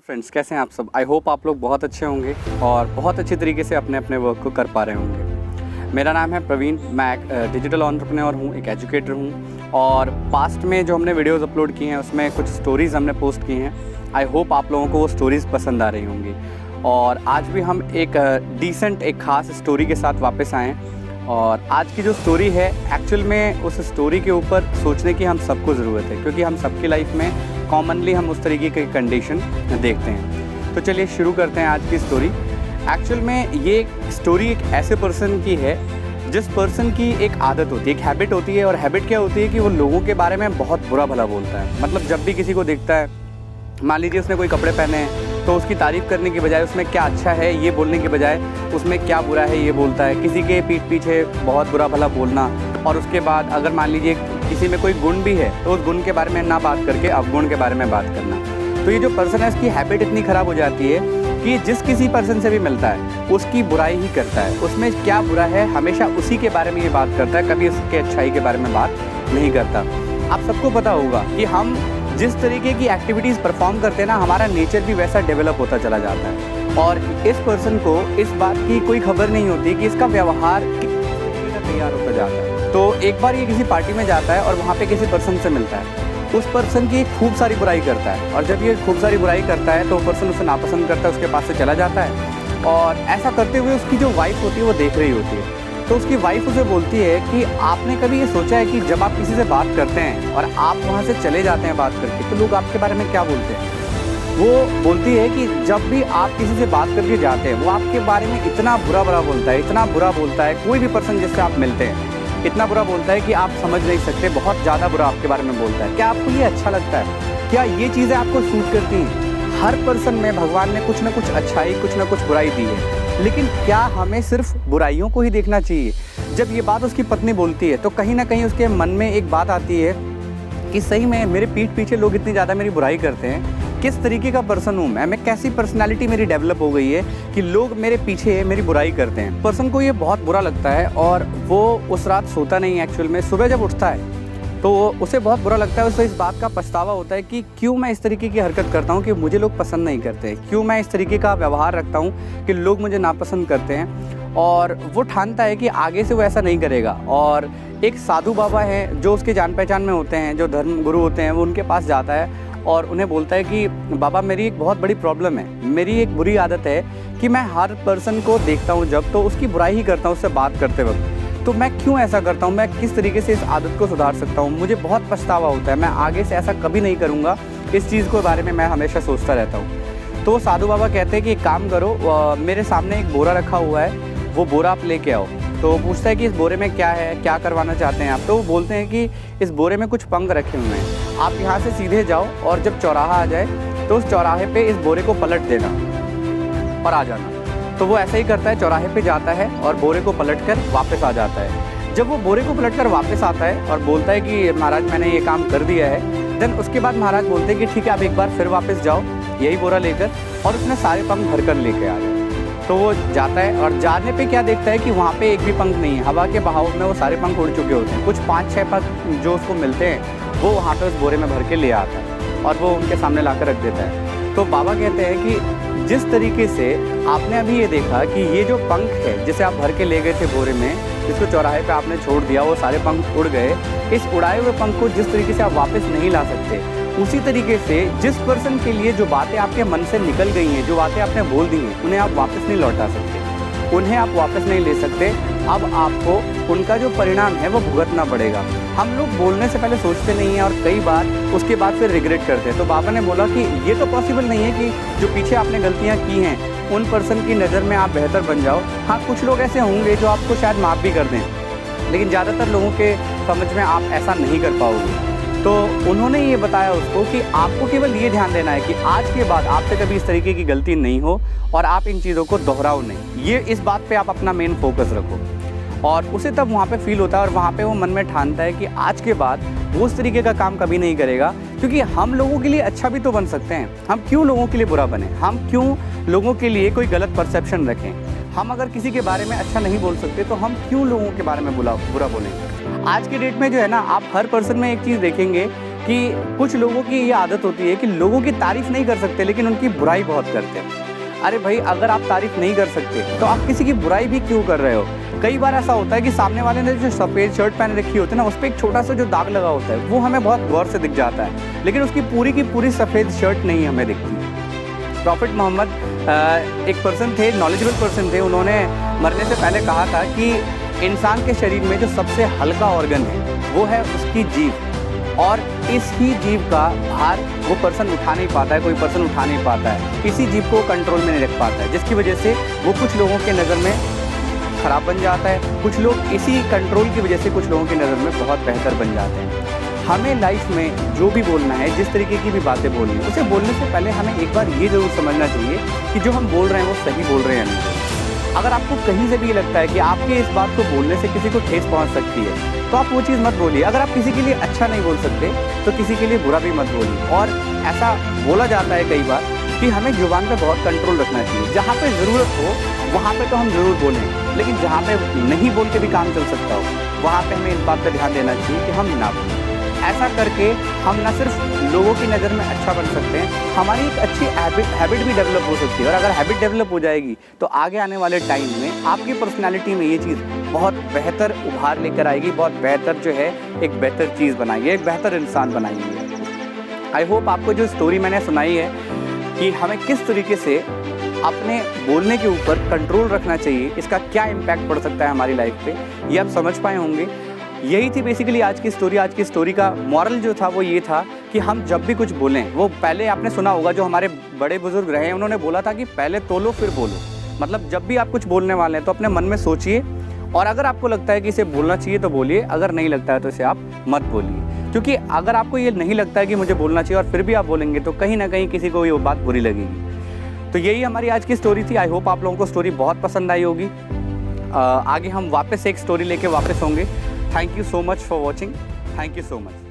Friends, कैसे हैं आप सब। आई होप आप लोग बहुत अच्छे होंगे और बहुत अच्छी तरीके से अपने अपने वर्क को कर पा रहे होंगे। मेरा नाम है प्रवीण, मैं एक डिजिटल एंटरप्रेन्योर हूँ, एक एजुकेटर हूँ और पास्ट में जो हमने वीडियोस अपलोड की हैं उसमें कुछ स्टोरीज़ हमने पोस्ट की हैं। आई होप आप लोगों को वो स्टोरीज़ पसंद आ रही होंगी और आज भी हम एक डिसेंट एक ख़ास स्टोरी के साथ वापस आए हैं। और आज की जो स्टोरी है एक्चुअल में उस स्टोरी के ऊपर सोचने की हम सबको ज़रूरत है, क्योंकि हम सबकी लाइफ में कॉमनली हम उस तरीके की कंडीशन देखते हैं। तो चलिए शुरू करते हैं आज की स्टोरी। एक्चुअल में ये स्टोरी एक ऐसे पर्सन की है जिस पर्सन की एक आदत होती है, एक हैबिट होती है। और हैबिट क्या होती है कि वो लोगों के बारे में बहुत बुरा भला बोलता है। मतलब जब भी किसी को देखता है, मान लीजिए उसने कोई कपड़े पहने हैं तो उसकी तारीफ़ करने की बजाय उसमें क्या अच्छा है ये बोलने की बजाय उसमें क्या बुरा है ये बोलता है। किसी के पीठ पीछे बहुत बुरा भला बोलना, और उसके बाद अगर मान लीजिए किसी में कोई गुण भी है तो उस गुण के बारे में ना बात करके अवगुण के बारे में बात करना। तो ये जो पर्सन है इसकी हैबिट इतनी ख़राब हो जाती है कि जिस किसी पर्सन से भी मिलता है उसकी बुराई ही करता है। उसमें क्या बुरा है हमेशा उसी के बारे में ये बात करता है, कभी उसके अच्छाई के बारे में बात नहीं करता। आप सबको पता होगा कि हम जिस तरीके की एक्टिविटीज़ परफॉर्म करते हैं ना, हमारा नेचर भी वैसा डेवलप होता चला जाता है। और इस पर्सन को इस बात की कोई खबर नहीं होती कि इसका व्यवहार किस तरीके का तैयार होता जाता है। तो एक बार ये किसी पार्टी में जाता है और वहाँ पे किसी पर्सन से मिलता है। उस पर्सन की खूब सारी बुराई करता है और जब ये खूब सारी बुराई करता है तो वो पर्सन उसे नापसंद करता है, उसके पास से चला जाता है। और ऐसा करते हुए उसकी जो वाइफ होती है वो देख रही होती है। तो उसकी वाइफ उसे बोलती है कि आपने कभी ये सोचा है कि जब आप किसी से बात करते हैं और आप वहाँ से चले जाते हैं बात करके, तो लोग आपके बारे में क्या बोलते हैं। वो बोलती है कि जब भी आप किसी से बात करके जाते हैं वो आपके बारे में इतना बुरा बोलता है, इतना बुरा बोलता है। कोई भी पर्सन जिससे आप मिलते हैं इतना बुरा बोलता है कि आप समझ नहीं सकते, बहुत ज़्यादा बुरा आपके बारे में बोलता है। क्या आपको ये अच्छा लगता है? क्या ये चीज़ें आपको सूट करती हैं? हर पर्सन में भगवान ने कुछ ना कुछ अच्छाई, कुछ ना कुछ बुराई दी है, लेकिन क्या हमें सिर्फ बुराइयों को ही देखना चाहिए? जब ये बात उसकी पत्नी बोलती है तो कहीं ना कहीं उसके मन में एक बात आती है कि सही में मेरे पीठ पीछे लोग इतनी ज़्यादा मेरी बुराई करते हैं। किस तरीके का पर्सन हूँ मैं कैसी पर्सनालिटी मेरी डेवलप हो गई है कि लोग मेरे पीछे मेरी बुराई करते हैं। पर्सन को ये बहुत बुरा लगता है और वो उस रात सोता नहीं है। एक्चुअल में सुबह जब उठता है तो उसे बहुत बुरा लगता है। उसे इस बात का पछतावा होता है कि क्यों मैं इस तरीके की हरकत करता हूँ कि मुझे लोग पसंद नहीं करते, क्यों मैं इस तरीके का व्यवहार रखता हूँ कि लोग मुझे नापसंद करते हैं। और वो ठानता है कि आगे से वो ऐसा नहीं करेगा। और एक साधु बाबा है जो उसके जान पहचान में होते हैं, जो धर्म गुरु होते हैं, वो उनके पास जाता है और उन्हें बोलता है कि बाबा मेरी एक बहुत बड़ी प्रॉब्लम है, मेरी एक बुरी आदत है कि मैं हर पर्सन को देखता हूँ जब तो उसकी बुराई ही करता हूँ उससे बात करते वक्त। तो मैं क्यों ऐसा करता हूँ, मैं किस तरीके से इस आदत को सुधार सकता हूँ? मुझे बहुत पछतावा होता है, मैं आगे से ऐसा कभी नहीं करूँगा। इस चीज़ के बारे में मैं हमेशा सोचता रहता हूँ। तो साधु बाबा कहते हैं कि एक काम करो, मेरे सामने एक बोरा रखा हुआ है, वो बोरा आप लेके आओ। तो वो पूछता है कि इस बोरे में क्या है, क्या करवाना चाहते हैं आप? तो वो बोलते हैं कि इस बोरे में कुछ पंख रखे हुए हैं, आप यहाँ से सीधे जाओ और जब चौराहा आ जाए तो उस चौराहे पे इस बोरे को पलट देना और आ जाना। तो वो ऐसा ही करता है, चौराहे पे जाता है और बोरे को पलट कर वापस आ जाता है। जब वो बोरे को पलट कर वापस आता है और बोलता है कि महाराज मैंने ये काम कर दिया है, देन उसके बाद महाराज बोलते हैं कि ठीक है आप एक बार फिर वापस जाओ यही बोरा लेकर, और उसने सारे पंख भर कर लेके आ जाए। तो वो जाता है और जाने पे क्या देखता है कि वहाँ पे एक भी पंख नहीं है। हवा के बहाव में वो सारे पंख उड़ चुके होते हैं। कुछ 5-6 पंख जो उसको मिलते हैं वो वहाँ पे उस बोरे में भर के ले आता है और वो उनके सामने ला कर रख देता है। तो बाबा कहते हैं कि जिस तरीके से आपने अभी ये देखा कि ये जो पंख है जिसे आप भर के ले गए थे बोरे में, जिसको चौराहे पे आपने छोड़ दिया, वो सारे पंख उड़ गए। इस उड़ाए हुए पंख को जिस तरीके से आप वापस नहीं ला सकते, उसी तरीके से जिस पर्सन के लिए जो बातें आपके मन से निकल गई हैं, जो बातें आपने बोल दी हैं, उन्हें आप वापस नहीं लौटा सकते, उन्हें आप वापस नहीं ले सकते। अब आपको उनका जो परिणाम है वो भुगतना पड़ेगा। हम लोग बोलने से पहले सोचते नहीं हैं और कई बार उसके बाद फिर रिग्रेट करते हैं। तो बाबा ने बोला कि ये तो पॉसिबल नहीं है कि जो पीछे आपने गलतियाँ की हैं उन पर्सन की नज़र में आप बेहतर बन जाओ। हाँ, कुछ लोग ऐसे होंगे जो आपको शायद माफ़ भी कर दें, लेकिन ज़्यादातर लोगों के समझ में आप ऐसा नहीं कर पाओगे। तो उन्होंने ये बताया उसको कि आपको केवल ये ध्यान देना है कि आज के बाद आपसे कभी इस तरीके की गलती नहीं हो और आप इन चीज़ों को दोहराओ नहीं। ये इस बात पे आप अपना मेन फोकस रखो। और उसे तब वहाँ पे फील होता है और वहाँ पे वो मन में ठानता है कि आज के बाद वो उस तरीके का काम कभी नहीं करेगा, क्योंकि हम लोगों के लिए अच्छा भी तो बन सकते हैं। हम क्यों लोगों के लिए बुरा बने? हम क्यों लोगों के लिए कोई गलत परसेप्शन रखें? हम अगर किसी के बारे में अच्छा नहीं बोल सकते तो हम क्यों लोगों के बारे में बुरा बोलें? आज की डेट में जो है ना, आप हर पर्सन में एक चीज़ देखेंगे कि कुछ लोगों की ये आदत होती है कि लोगों की तारीफ़ नहीं कर सकते लेकिन उनकी बुराई बहुत करते हैं। अरे भाई, अगर आप तारीफ़ नहीं कर सकते तो आप किसी की बुराई भी क्यों कर रहे हो? कई बार ऐसा होता है कि सामने वाले ने जो सफ़ेद शर्ट पहन रखी होती है ना, उस पर एक छोटा सा जो दाग लगा होता है वो हमें बहुत गौर से दिख जाता है, लेकिन उसकी पूरी की पूरी सफ़ेद शर्ट नहीं हमें दिखती। प्रॉफिट मोहम्मद एक पर्सन थे, नॉलेजेबल पर्सन थे। उन्होंने मरने से पहले कहा था कि इंसान के शरीर में जो सबसे हल्का ऑर्गन है वो है उसकी जीभ, और इस ही जीभ का भार वो पर्सन उठा नहीं पाता है, कोई पर्सन उठा नहीं पाता है। इसी जीभ को कंट्रोल में नहीं रख पाता है, जिसकी वजह से वो कुछ लोगों के नज़र में ख़राब बन जाता है, कुछ लोग इसी कंट्रोल की वजह से कुछ लोगों की नज़र में बहुत बेहतर बन जाते हैं। हमें लाइफ में जो भी बोलना है, जिस तरीके की भी बातें बोलनी है, उसे बोलने से पहले हमें एक बार ये ज़रूर समझना चाहिए कि जो हम बोल रहे हैं वो सही बोल रहे हैं या नहीं। अगर आपको कहीं से भी ये लगता है कि आपके इस बात को बोलने से किसी को ठेस पहुंच सकती है तो आप वो चीज़ मत बोलिए। अगर आप किसी के लिए अच्छा नहीं बोल सकते तो किसी के लिए बुरा भी मत बोलिए। और ऐसा बोला जाता है कई बार कि हमें जुबान पे बहुत कंट्रोल रखना चाहिए। जहाँ पे ज़रूरत हो वहाँ पे तो हम ज़रूर बोलें, लेकिन जहाँ पे नहीं बोल के भी काम चल सकता हो वहाँ पे हमें इस बात पर ध्यान देना चाहिए कि हम ना बोलें। ऐसा करके हम न सिर्फ लोगों की नज़र में अच्छा बन सकते हैं, हमारी एक अच्छी हैबिट भी डेवलप हो सकती है। और अगर हैबिट डेवलप हो जाएगी तो आगे आने वाले टाइम में आपकी पर्सनालिटी में ये चीज़ बहुत बेहतर उभार लेकर आएगी, बहुत बेहतर जो है एक बेहतर चीज़ बनाएगी, एक बेहतर इंसान बनाएंगे। आई होप आपको जो स्टोरी मैंने सुनाई है कि हमें किस तरीके से अपने बोलने के ऊपर कंट्रोल रखना चाहिए, इसका क्या इम्पैक्ट पड़ सकता है हमारी लाइफ पे, ये आप समझ पाए होंगे। यही थी बेसिकली आज की स्टोरी। आज की स्टोरी का मॉरल जो था वो ये था कि हम जब भी कुछ बोलें, वो पहले आपने सुना होगा जो हमारे बड़े बुजुर्ग रहे हैं उन्होंने बोला था कि पहले तोलो फिर बोलो। मतलब जब भी आप कुछ बोलने वाले हैं तो अपने मन में सोचिए, और अगर आपको लगता है कि इसे बोलना चाहिए तो बोलिए, अगर नहीं लगता है तो इसे आप मत बोलिए। क्योंकि अगर आपको ये नहीं लगता है कि मुझे बोलना चाहिए और फिर भी आप बोलेंगे तो कहीं ना कहीं किसी को ये बात बुरी लगेगी। तो यही हमारी आज की स्टोरी थी। आई होप आप लोगों को स्टोरी बहुत पसंद आई होगी। आगे हम वापस एक स्टोरी लेके वापस होंगे। Thank you so much for watching. Thank you so much.